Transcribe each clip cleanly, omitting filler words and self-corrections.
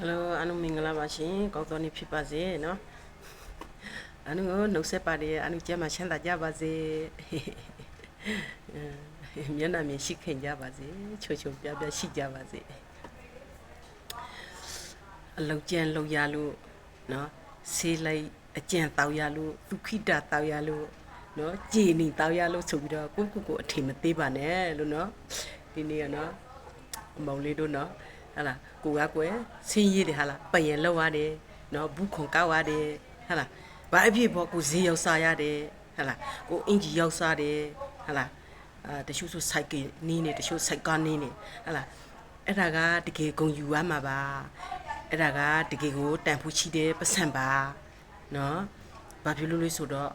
Hello အနုမင်္ဂလာပါရှင်ကောင်းသောနေ့ဖြစ်ပါစေเนาะအနုကိုနှုတ်ဆက်ပါတယ်အနုကျမ်းမှာချမ်းသာကြပါစေမျက်နှာမြင်ရှိခင်ကြပါစေချိုချိုပြပြရှိကြပါစေအလောက်ကျန်လောက်ရလို့เนาะဆေးလိုက်အကျန်တောက်ရလို့ဒုခိတတောက်ရလို့เนาะကြည်နေတောက်ရလို့ဆိုပြီးတော့ကိုအထင်မသေးပါနဲ့လို့เนาะဒီနေ့ကเนาะမောင်လေးတို့เนาะဟာလားကိုကကွယ်ဆင်းရဲတယ်ဟာလားပယံလောက်ရတယ်နော်ဘူးခွန်ကောက်ရတယ်ဟာလားဘာအဖြစ်ပေါ့ကိုဈေးရောက်စားရတယ်ဟာလားကိုအင်ဂျီရောက်စားတယ်ဟာလားတချို့ဆိုစိုက်ကနီးနေတချို့စိုက်ကနေနေဟာလားအဲ့ဒါကတကယ်ဂုံယူရမှာပါအဲ့ဒါကတကယ်ကိုတန်ဖိုးချီတဲ့ပတ်စံပါနော်ဘာဖြစ်လို့လဲဆိုတော့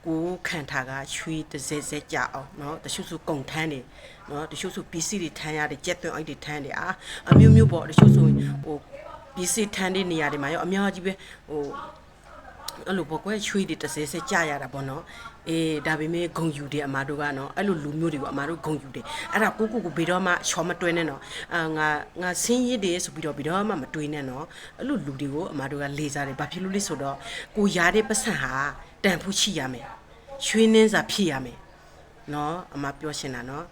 ကိုခံထားကရွှေတစ်စက်စက်ကြအောင်เนาะတချို့ဆိုကုန်ထမ်းနေเนาะတချို့ဆိုပစ္စည်းတွေထမ်းရတယ်ကြက်သွင်းအိုက်တွေထမ်းတယ်အမျိုးမျိုးပေါ့တချို့ဆိုဟိုပစ္စည်းထမ်းတဲ့နေရာတွေမှာရောအများကြီးပဲဟိုအဲ့လိုပေါ့ကွယ်ရွှေတွေတစ်စက်စက်ကြရတာပေါ့เนาะဒါပေမဲ့ဂုံယူတယ်အမာတို့ကเนาะအဲ့လိုလူမျိုးတွေကိုအမာတို့ဂုံယူတယ်အဲ့ဒါကိုဘယ်တော့မှချောမတွဲနဲ့เนาะငါဆင်းရဲတယ်ဆိုပြီးတော့ဘယ်တော့မှမတွေးနဲ့เนาะအဲ့လိုလူတွေကိုအမာတို့ကလေးစားတယ်ဘာဖြစ်လို့လဲဆိုတော့ကိုရတဲ့ပတ်စံဟာတန်ဖိုးရှိရမယ်ရွှေနှင်းစာဖြစ်ရမယ်เนาะအမပြောရှင်တာเนาะ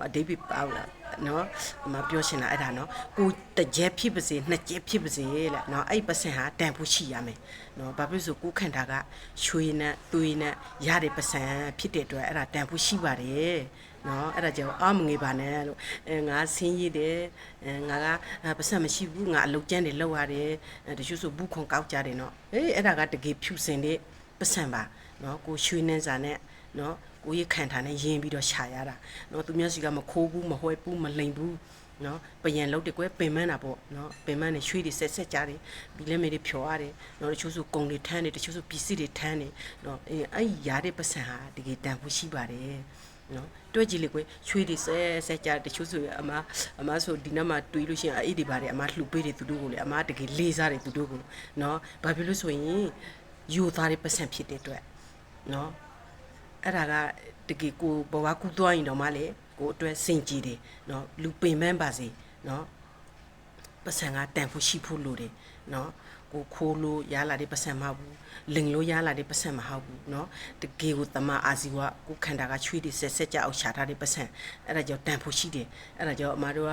အဓိပ္ပာယ်ပေါ့လားเนาะအမပြောရှင်တာအဲ့ဒါเนาะကိုတစ်ကျက်ဖြစ်ပါစေနှစ်ကျက်ဖြစ်ပါစေလေเนาะအဲ့ပတ်စံဟာတန်ဖို့ရှိရမယ်เนาะဘာဖြစ်လို့ဆိုကိုခန့်တာကရွှေနဲ့သွေးနဲ့ရတဲ့ပတ်စံဖြစ်တဲ့အတွက်အဲ့ဒါတန်ဖို့ရှိပါတယ်เนาะအဲ့ဒါကြောင့်အာမငေပါနဲ့လို့ငါဆင်းရည်တယ်ငါကပတ်စံမရှိဘူးငါအလုတ်ကျန်းတယ်လောက်ရတယ်တချို့ဆိုဘူးခွန်ကောက်ကြတယ်เนาะအဲ့ဒါကတကယ်ဖြူစင်တဲ့ပတ်စံပါเนาะကိုရွှေနှင်းစာနဲ့เนาะကိုရခံထားနဲ့ရင်းပြီးတော့ရှာရတာเนาะသူမျိုးစီကမခိုးဘူးမဟွဲဘူးမလိန်ဘူးเนาะပယံလောက်တယ်ကွယ်ပင်မန်းတာပေါ့เนาะပင်မန်းနဲ့ရွှေတွေဆက်ကြတယ်ပြီးလဲမေတွေဖြော်ရတယ်เนาะတချို့ဆိုကုံတွေထမ်းတယ်တချို့ဆိုပစ္စည်းတွေထမ်းတယ်เนาะအဲ့ရတဲ့ပတ်စံဟာတကယ်တန်ဖို့ရှိပါတယ်နော်တွဲကြည့်လေကွယ်ရွှေတွေဆက်ကြတချို့ဆိုအမဆိုဒီနောက်မှာတွေးလို့ရှိရင်အဲ့ဒီပါတယ်အမလှူပေးတယ်သူတို့ကိုလေအမတကယ်လေးစားတယ်သူတို့ကိုနော်ဘာဖြစ်လို့ဆိုရင်ယူသားတဲ့ပတ်စံဖြစ်တဲ့အတွက်နော်အဲ့ဒါကတကယ်ကိုဘဝကူသွားရင်တော့မှလေကိုအတွက်စင်ကြည်တယ်နော်လူပင်ပန်းပါစေနော်ပတ်စံကတန်ဖို့ရှိဖို့လိုတယ်နော်ကိုခိုးလို့ရလာတဲ့ပတ်စံမဟုတ်ဘူးလင်လို့ရလာတဲ့ပတ်စံမဟုတ်ဘူးเนาะတကယ်ကိုတမအာစီဝကိုခန္ဓာကချွေးတွေဆက်ကြအောင်ရှာထားတဲ့ပတ်စံအဲ့ဒါကြောင့်တန်ဖို့ရှိတယ်အဲ့ဒါကြောင့်အမတို့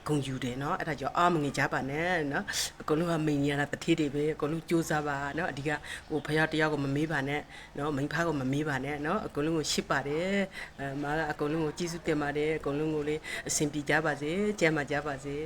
ကဂုံယူတယ်เนาะအဲ့ဒါကြောင့်အာမငေကြပါနဲ့เนาะအကုန်လုံးကမိန်ရတာတထေးတွေပဲအကုန်လုံးစူးစမ်းပါเนาะအဒီကကိုဖယားတယောက်ကိုမမေးပါနဲ့เนาะမိန်ဖားကိုမမေးပါနဲ့เนาะအကုန်လုံးကိုရှစ်ပါတယ်မားကအကုန်လုံးကိုကျေးဇူးတင်ပါတယ်အကုန်လုံးကိုလေအဆင်ပြေကြပါစေကျမ်းမာကြပါစေ